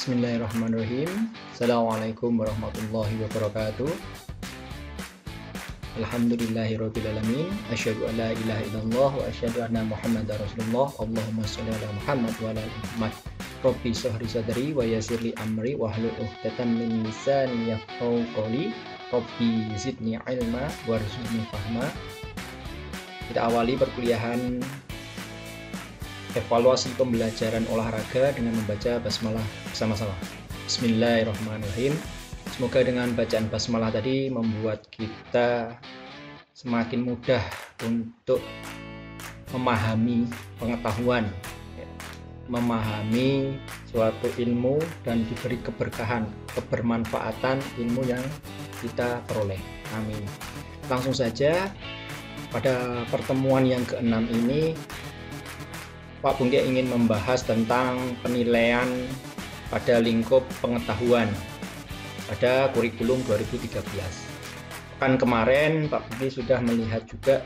Bismillahirrahmanirrahim. Assalamualaikum warahmatullahi wabarakatuh. Alhamdulillahirrabbilalamin. Asyhadu an la ilaha illallah wa asyhadu anna Muhammadar Rasulullah. Allahumma sholli ala Muhammad wa ala ali Muhammad. Rabbi shrah sadri wa yassir li amri wahlul 'uqdatam min lisani yafqahu qawli. Rabbi zidni ilma warzuqni fahma. Kita awali perkuliahan evaluasi pembelajaran olahraga dengan membaca basmalah bersama-sama. Bismillahirrahmanirrahim. Semoga dengan bacaan basmalah tadi membuat kita semakin mudah untuk memahami pengetahuan, memahami suatu ilmu dan diberi keberkahan, kebermanfaatan ilmu yang kita peroleh. Amin. Langsung saja, pada pertemuan yang ke-6 ini Pak Bungke ingin membahas tentang penilaian pada lingkup pengetahuan pada kurikulum 2013. Pekan kemarin Pak Bungke sudah melihat juga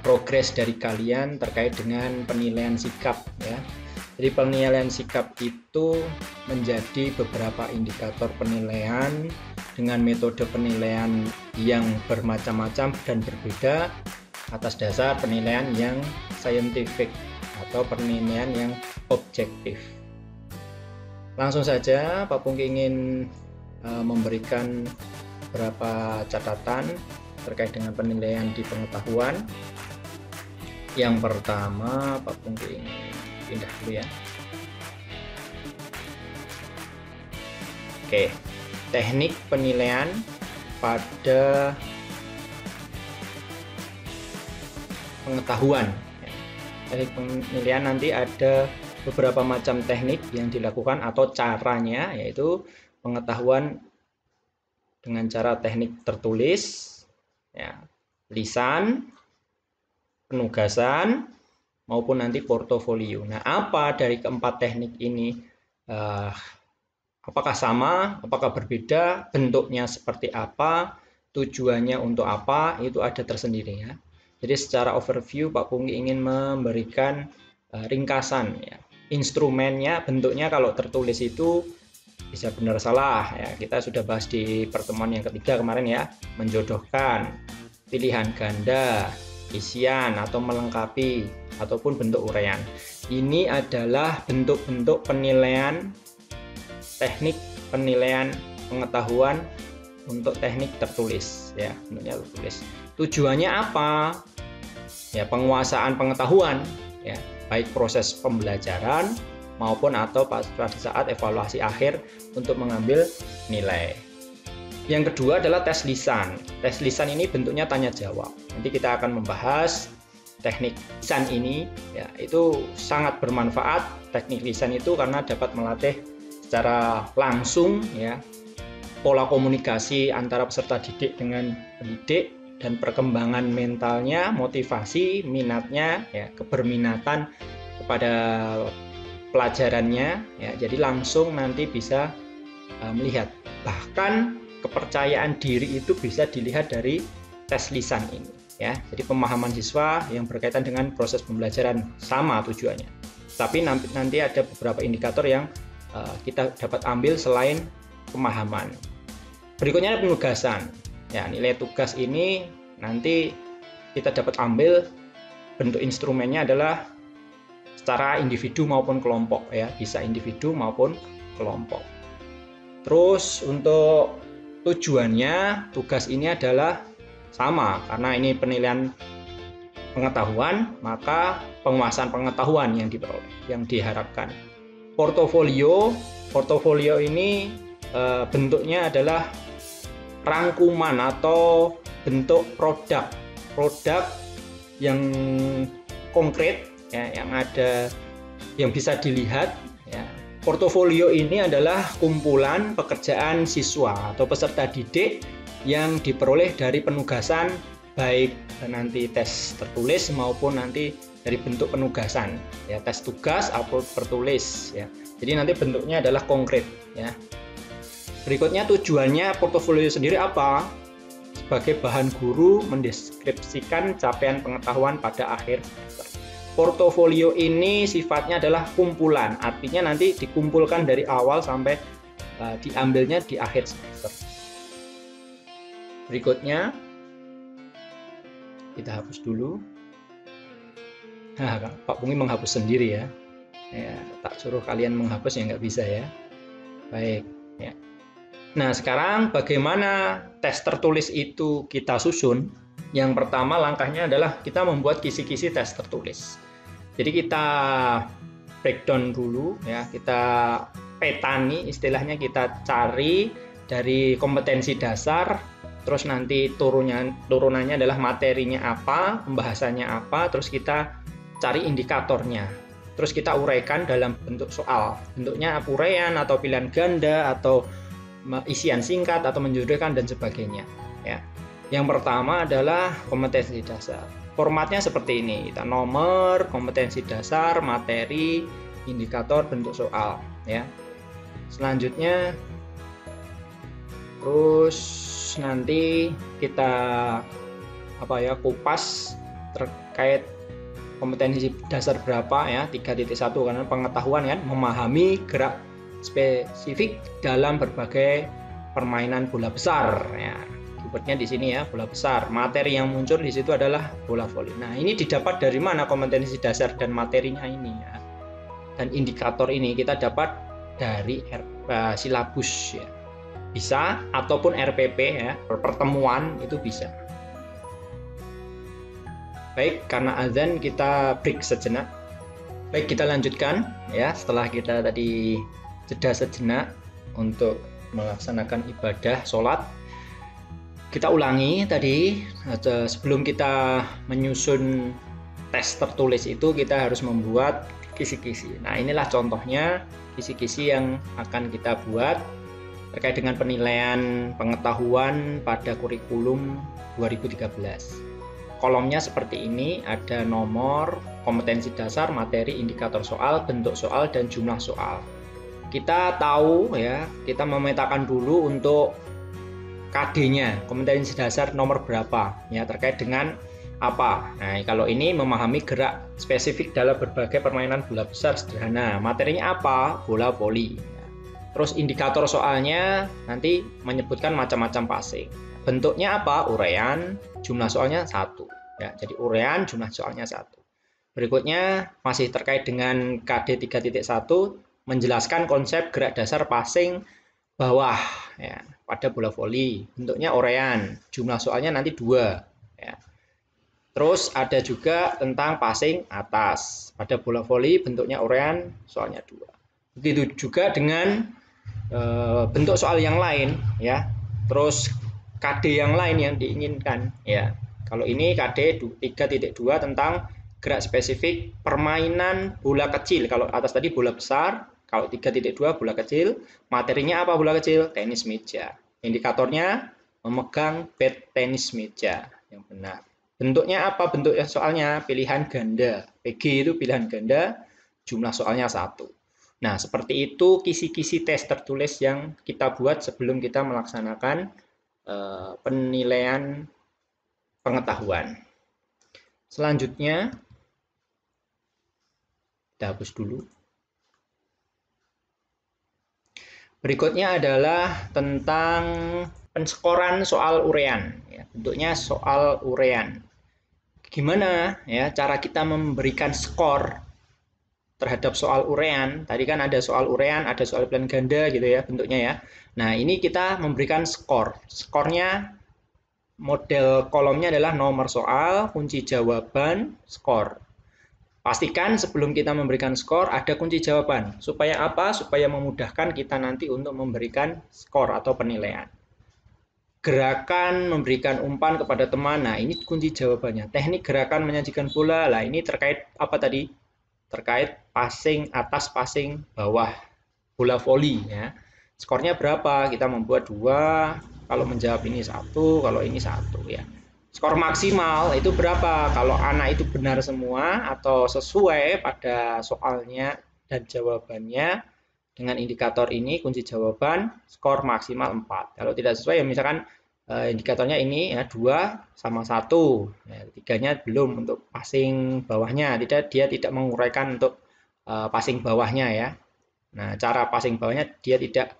progres dari kalian terkait dengan penilaian sikap, ya. Jadi penilaian sikap itu menjadi beberapa indikator penilaian dengan metode penilaian yang bermacam-macam dan berbeda atas dasar penilaian yang scientific atau penilaian yang objektif. Langsung saja Pak Bungke ingin memberikan beberapa catatan terkait dengan penilaian di pengetahuan. Yang pertama, Pak Bungke ingin pindah dulu ya. Oke, teknik penilaian pada pengetahuan. Teknik penilaian nanti ada beberapa macam teknik yang dilakukan atau caranya, yaitu pengetahuan dengan cara teknik tertulis, ya, lisan, penugasan, maupun nanti portofolio. Nah, apa dari keempat teknik ini? Apakah sama? Apakah berbeda? Bentuknya seperti apa? Tujuannya untuk apa? Itu ada tersendiri, ya. Jadi secara overview Pak Bungke ingin memberikan ringkasan, ya. Instrumennya, bentuknya kalau tertulis itu bisa benar salah, ya. Kita sudah bahas di pertemuan yang ketiga kemarin, ya. Menjodohkan, pilihan ganda, isian atau melengkapi, ataupun bentuk uraian. Ini adalah bentuk-bentuk penilaian, teknik penilaian pengetahuan untuk teknik tertulis, ya. Bentuknya tertulis. Tujuannya apa? Ya, penguasaan pengetahuan, ya, baik proses pembelajaran maupun atau pada saat evaluasi akhir untuk mengambil nilai. Yang kedua adalah tes lisan. Tes lisan ini bentuknya tanya jawab. Nanti kita akan membahas teknik lisan ini, ya, itu sangat bermanfaat teknik lisan itu karena dapat melatih secara langsung, ya, pola komunikasi antara peserta didik dengan pendidik dan perkembangan mentalnya, motivasi, minatnya, ya, keberminatan kepada pelajarannya, ya. Jadi langsung nanti bisa melihat. Bahkan kepercayaan diri itu bisa dilihat dari tes lisan ini, ya. Jadi pemahaman siswa yang berkaitan dengan proses pembelajaran sama tujuannya. Tapi nanti ada beberapa indikator yang kita dapat ambil selain pemahaman. Berikutnya penugasan. Ya, nilai tugas ini nanti kita dapat ambil bentuk instrumennya adalah secara individu maupun kelompok, ya, bisa individu maupun kelompok. Terus untuk tujuannya, tugas ini adalah sama karena ini penilaian pengetahuan, maka penguasaan pengetahuan yang diperoleh, yang diharapkan. Portofolio ini bentuknya adalah rangkuman atau bentuk produk yang konkret, ya, yang bisa dilihat, ya. Portofolio ini adalah kumpulan pekerjaan siswa atau peserta didik yang diperoleh dari penugasan, baik nanti tes tertulis maupun nanti dari bentuk penugasan, ya, tes tugas atau tertulis, ya. Jadi nanti bentuknya adalah konkret, ya. Berikutnya tujuannya portofolio sendiri apa? Sebagai bahan guru mendeskripsikan capaian pengetahuan pada akhir semester. portofolio ini sifatnya adalah kumpulan, artinya nanti dikumpulkan dari awal sampai diambilnya di akhir semester. Berikutnya kita hapus dulu. Nah, Pak Pungi menghapus sendiri ya. Tak suruh kalian menghapus ya nggak bisa ya. Baik ya. Nah, sekarang bagaimana tes tertulis itu kita susun? Yang pertama langkahnya adalah kita membuat kisi-kisi tes tertulis. Jadi kita breakdown dulu ya, kita petani istilahnya, kita cari dari kompetensi dasar, terus nanti turunannya adalah materinya apa, pembahasannya apa, terus kita cari indikatornya. Terus kita uraikan dalam bentuk soal. Bentuknya uraian atau pilihan ganda atau isian singkat atau menjodohkan dan sebagainya ya. Yang pertama adalah kompetensi dasar. Formatnya seperti ini, kita nomor, kompetensi dasar, materi, indikator, bentuk soal ya. Selanjutnya terus nanti kita kupas terkait kompetensi dasar berapa ya, 3.1 karena pengetahuan kan, memahami gerak spesifik dalam berbagai permainan bola besar ya. Keywordnya di sini ya, bola besar. Materi yang muncul di situ adalah bola voli. Nah, ini didapat dari mana kompetensi dasar dan materinya ini ya. Dan indikator ini kita dapat dari silabus ya. Bisa ataupun RPP ya, pertemuan itu bisa. Baik, karena azan kita break sejenak. Baik, kita lanjutkan ya, setelah kita tadi jeda sejenak untuk melaksanakan ibadah sholat. Kita ulangi tadi, sebelum kita menyusun tes tertulis itu kita harus membuat kisi-kisi. Nah, inilah contohnya kisi-kisi yang akan kita buat terkait dengan penilaian pengetahuan pada kurikulum 2013. Kolomnya seperti ini, ada nomor, kompetensi dasar, materi, indikator soal, bentuk soal, dan jumlah soal. Kita tahu ya, kita memetakan dulu untuk KD-nya, kompetensi dasar nomor berapa ya, terkait dengan apa. Nah, kalau ini memahami gerak spesifik dalam berbagai permainan bola besar sederhana. Materinya apa? Bola voli. Terus indikator soalnya nanti menyebutkan macam-macam passing. Bentuknya apa? Uraian, jumlah soalnya 1 ya. Jadi uraian, jumlah soalnya 1. Berikutnya masih terkait dengan KD 3.1, menjelaskan konsep gerak dasar passing bawah ya, pada bola voli. Bentuknya uraian, jumlah soalnya nanti 2 ya. Terus ada juga tentang passing atas pada bola voli, bentuknya uraian, soalnya 2. Begitu juga dengan bentuk soal yang lain ya. Terus KD yang lain yang diinginkan ya. Kalau ini KD 3.2 tentang gerak spesifik permainan bola kecil. Kalau atas tadi bola besar, kalau 3.2 bola kecil. Materinya apa bola kecil? Tenis meja. Indikatornya memegang bat tenis meja yang benar. Bentuknya apa? Bentuk soalnya pilihan ganda. PG itu pilihan ganda, jumlah soalnya 1. Nah, seperti itu kisi-kisi tes tertulis yang kita buat sebelum kita melaksanakan penilaian pengetahuan. Selanjutnya, kita hapus dulu. Berikutnya adalah tentang penskoran soal uraian. Ya, bentuknya soal uraian. Gimana ya cara kita memberikan skor terhadap soal uraian? Tadi kan ada soal uraian, ada soal pilihan ganda gitu ya bentuknya ya. Nah, ini kita memberikan skor. Skornya model kolomnya adalah nomor soal, kunci jawaban, skor. Pastikan sebelum kita memberikan skor ada kunci jawaban. Supaya apa? Supaya memudahkan kita nanti untuk memberikan skor atau penilaian. Gerakan memberikan umpan kepada teman. Nah, ini kunci jawabannya. Teknik gerakan menyajikan bola. Lah, ini terkait apa tadi? Terkait passing atas, passing bawah bola voli ya. Skornya berapa? Kita membuat 2. Kalau menjawab ini 1, kalau ini 1 ya. Skor maksimal itu berapa? Kalau anak itu benar semua atau sesuai pada soalnya dan jawabannya dengan indikator ini, kunci jawaban, skor maksimal 4. Kalau tidak sesuai ya misalkan indikatornya ini ya 2 sama 1. Ya, 3-nya belum untuk passing bawahnya. Dia tidak menguraikan untuk passing bawahnya ya. Nah, cara passing bawahnya dia tidak,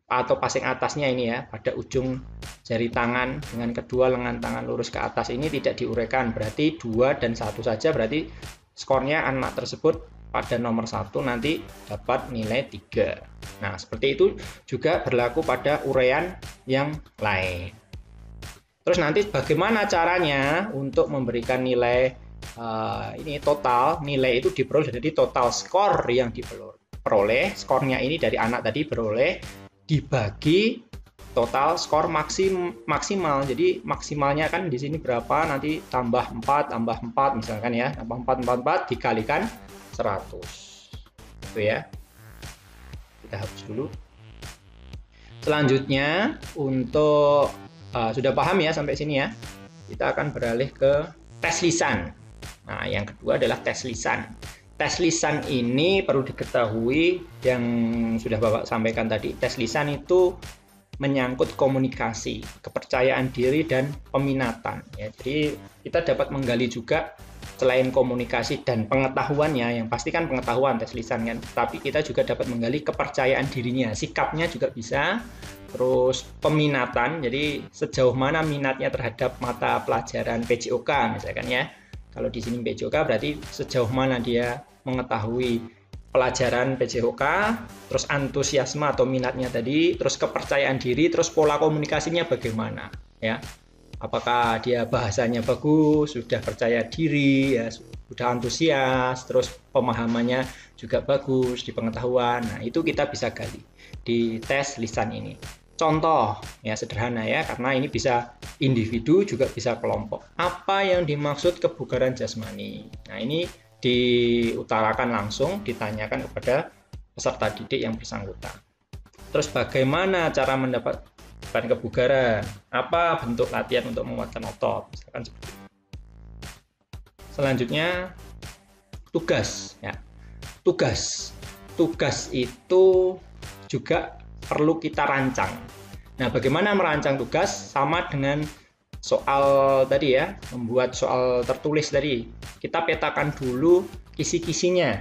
atau passing atasnya ini ya, pada ujung jari tangan dengan kedua lengan tangan lurus ke atas ini tidak diuraikan. Berarti 2 dan 1 saja, berarti skornya anak tersebut pada nomor 1 nanti dapat nilai 3. Nah, seperti itu juga berlaku pada uraian yang lain. Terus nanti bagaimana caranya untuk memberikan nilai ini total, nilai itu diperoleh dari total skor yang diperoleh, skornya ini dari anak tadi beroleh dibagi total skor maksimal. Jadi maksimalnya kan di sini berapa, nanti tambah 4 misalkan ya, tambah 4 dikalikan 100. Itu ya. Kita hapus dulu. Selanjutnya untuk sudah paham ya sampai sini ya. Kita akan beralih ke tes lisan. Nah, yang kedua adalah tes lisan. Tes lisan ini perlu diketahui yang sudah Bapak sampaikan tadi. Tes lisan itu menyangkut komunikasi, kepercayaan diri dan peminatan. Ya, jadi kita dapat menggali juga selain komunikasi dan pengetahuannya, yang pasti kan pengetahuan tes lisan kan, tapi kita juga dapat menggali kepercayaan dirinya, sikapnya juga bisa. Terus peminatan, jadi sejauh mana minatnya terhadap mata pelajaran PJOK misalkan ya. Kalau di sini PJOK berarti sejauh mana dia mengetahui pelajaran PJOK, terus antusiasme atau minatnya tadi, terus kepercayaan diri, terus pola komunikasinya bagaimana ya. Apakah dia bahasanya bagus, sudah percaya diri, ya, sudah antusias, terus pemahamannya juga bagus di pengetahuan. Nah, itu kita bisa gali di tes lisan ini. Contoh ya sederhana ya, karena ini bisa individu juga bisa kelompok. Apa yang dimaksud kebugaran jasmani? Nah, ini diutarakan langsung, ditanyakan kepada peserta didik yang bersangkutan. Terus bagaimana cara mendapatkan kebugaran? Apa bentuk latihan untuk menguatkan otot? Misalkan seperti itu. Selanjutnya tugas ya. Tugas itu juga perlu kita rancang. Nah, bagaimana merancang tugas? Sama dengan soal tadi ya, membuat soal tertulis tadi. Kita petakan dulu kisi-kisinya.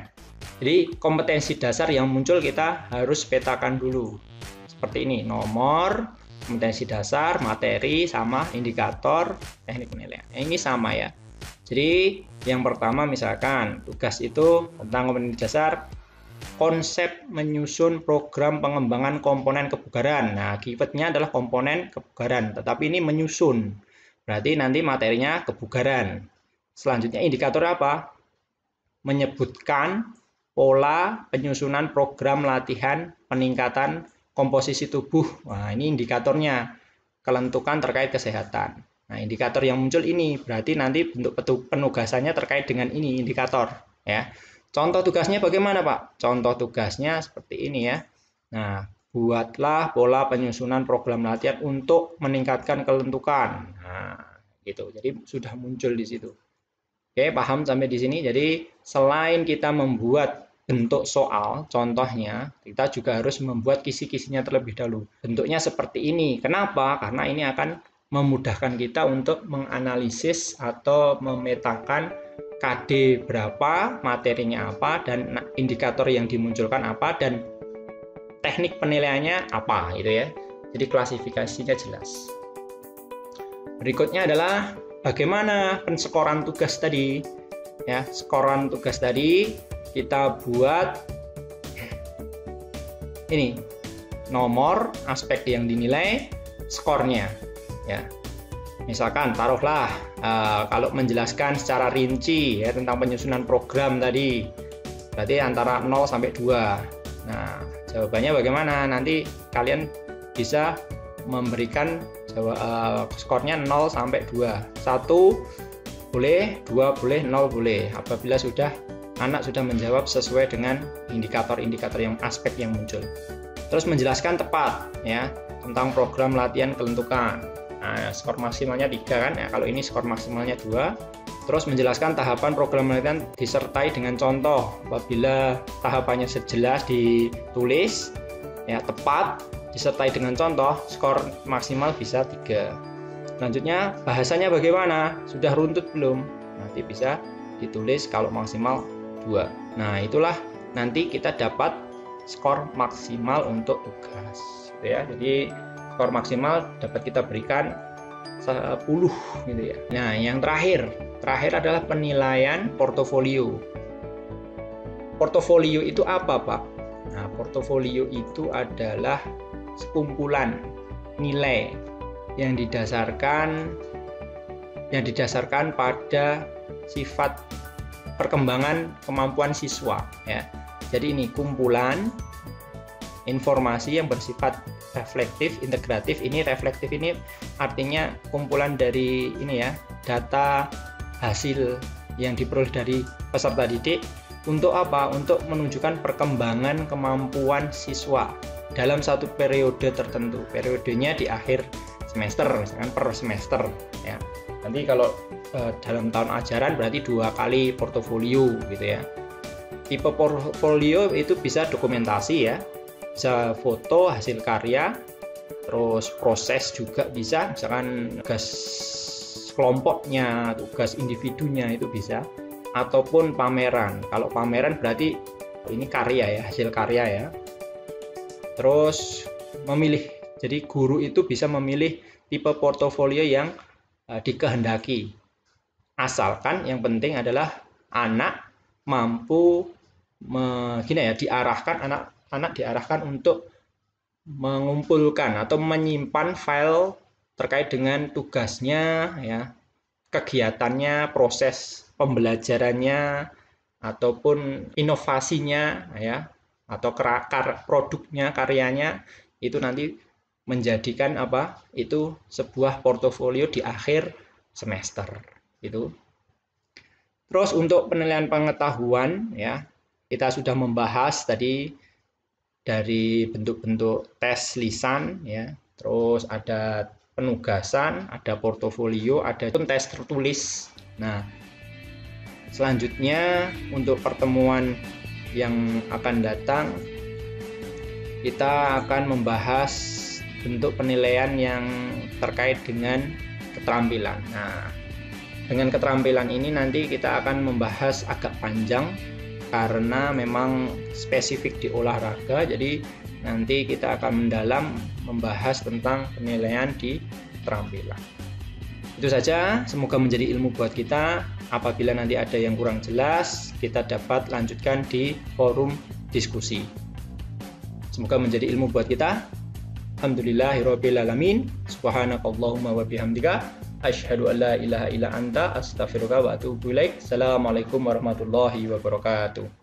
Jadi kompetensi dasar yang muncul kita harus petakan dulu. Seperti ini, nomor, kompetensi dasar, materi, sama indikator, teknik penilaian. Ini sama ya. Jadi yang pertama misalkan tugas itu tentang kompetensi dasar, konsep menyusun program pengembangan komponen kebugaran. Nah, keywordnya adalah komponen kebugaran, tetapi ini menyusun. Berarti nanti materinya kebugaran. Selanjutnya indikator apa? Menyebutkan pola penyusunan program latihan peningkatan komposisi tubuh. Nah, ini indikatornya. Kelentukan terkait kesehatan. Nah, indikator yang muncul ini berarti nanti bentuk penugasannya terkait dengan ini indikator ya. Contoh tugasnya bagaimana, Pak? Contoh tugasnya seperti ini ya. Nah, buatlah pola penyusunan program latihan untuk meningkatkan kelentukan. Nah, gitu. Jadi sudah muncul di situ. Oke, paham sampai di sini? Jadi selain kita membuat bentuk soal, contohnya, kita juga harus membuat kisi-kisinya terlebih dahulu. Bentuknya seperti ini. Kenapa? Karena ini akan memudahkan kita untuk menganalisis atau memetakan KD berapa, materinya apa, dan indikator yang dimunculkan apa, dan teknik penilaiannya apa, gitu ya. Jadi klasifikasinya jelas. Berikutnya adalah bagaimana penskoran tugas tadi. Ya, skoran tugas tadi kita buat ini nomor, aspek yang dinilai, skornya. Ya. Misalkan taruhlah kalau menjelaskan secara rinci ya tentang penyusunan program tadi berarti antara 0 sampai 2. Nah, jawabannya bagaimana? Nanti kalian bisa memberikan skornya 0 sampai 2. 1 boleh, 2 boleh, 0 boleh. Apabila anak sudah menjawab sesuai dengan indikator-indikator yang aspek yang muncul. Terus menjelaskan tepat ya tentang program latihan kelentukan. Nah, skor maksimalnya 3 kan ya, kalau ini skor maksimalnya 2. Terus menjelaskan tahapan program latihan disertai dengan contoh. Apabila tahapannya sejelas ditulis ya tepat disertai dengan contoh, skor maksimal bisa 3. Selanjutnya bahasanya bagaimana? Sudah runtut belum? Nanti bisa ditulis kalau maksimal 2. Nah, itulah nanti kita dapat skor maksimal untuk tugas gitu ya. Jadi skor maksimal dapat kita berikan 10 gitu ya. Nah, yang terakhir adalah penilaian portofolio. Portofolio itu apa, Pak? Nah, portofolio itu adalah sekumpulan nilai yang didasarkan pada sifat perkembangan kemampuan siswa ya. Jadi ini kumpulan informasi yang bersifat reflektif, integratif. Ini reflektif ini artinya kumpulan dari ini ya, data hasil yang diperoleh dari peserta didik untuk apa? Untuk menunjukkan perkembangan kemampuan siswa dalam satu periode tertentu. Periodenya di akhir semester, misalkan per semester ya. Nanti kalau dalam tahun ajaran berarti 2 kali portofolio gitu ya. Tipe portofolio itu bisa dokumentasi ya, bisa foto hasil karya, terus proses juga bisa, misalkan tugas kelompoknya, tugas individunya itu bisa, ataupun pameran. Kalau pameran berarti ini karya ya, hasil karya ya. Terus memilih, jadi guru itu bisa memilih tipe portofolio yang dikehendaki, asalkan yang penting adalah anak mampu anak diarahkan untuk mengumpulkan atau menyimpan file terkait dengan tugasnya ya, kegiatannya, proses pembelajarannya, ataupun inovasinya ya, atau produknya, karyanya, itu nanti menjadikan itu sebuah portofolio di akhir semester itu. Terus untuk penilaian pengetahuan ya, kita sudah membahas tadi dari bentuk-bentuk tes lisan ya, terus ada penugasan, ada portofolio, ada tes tertulis. Nah, selanjutnya untuk pertemuan yang akan datang kita akan membahas bentuk penilaian yang terkait dengan keterampilan. Nah, dengan keterampilan ini nanti kita akan membahas agak panjang karena memang spesifik di olahraga, jadi nanti kita akan mendalam membahas tentang penilaian di keterampilan. Itu saja, semoga menjadi ilmu buat kita. Apabila nanti ada yang kurang jelas, kita dapat lanjutkan di forum diskusi. Semoga menjadi ilmu buat kita. Alhamdulillahirabbil alamin. Subhanakallahumma wa bihamdika asyhadu an la ilaha illa anta astaghfiruka wa atubu ilaik. Assalamualaikum warahmatullahi wabarakatuh.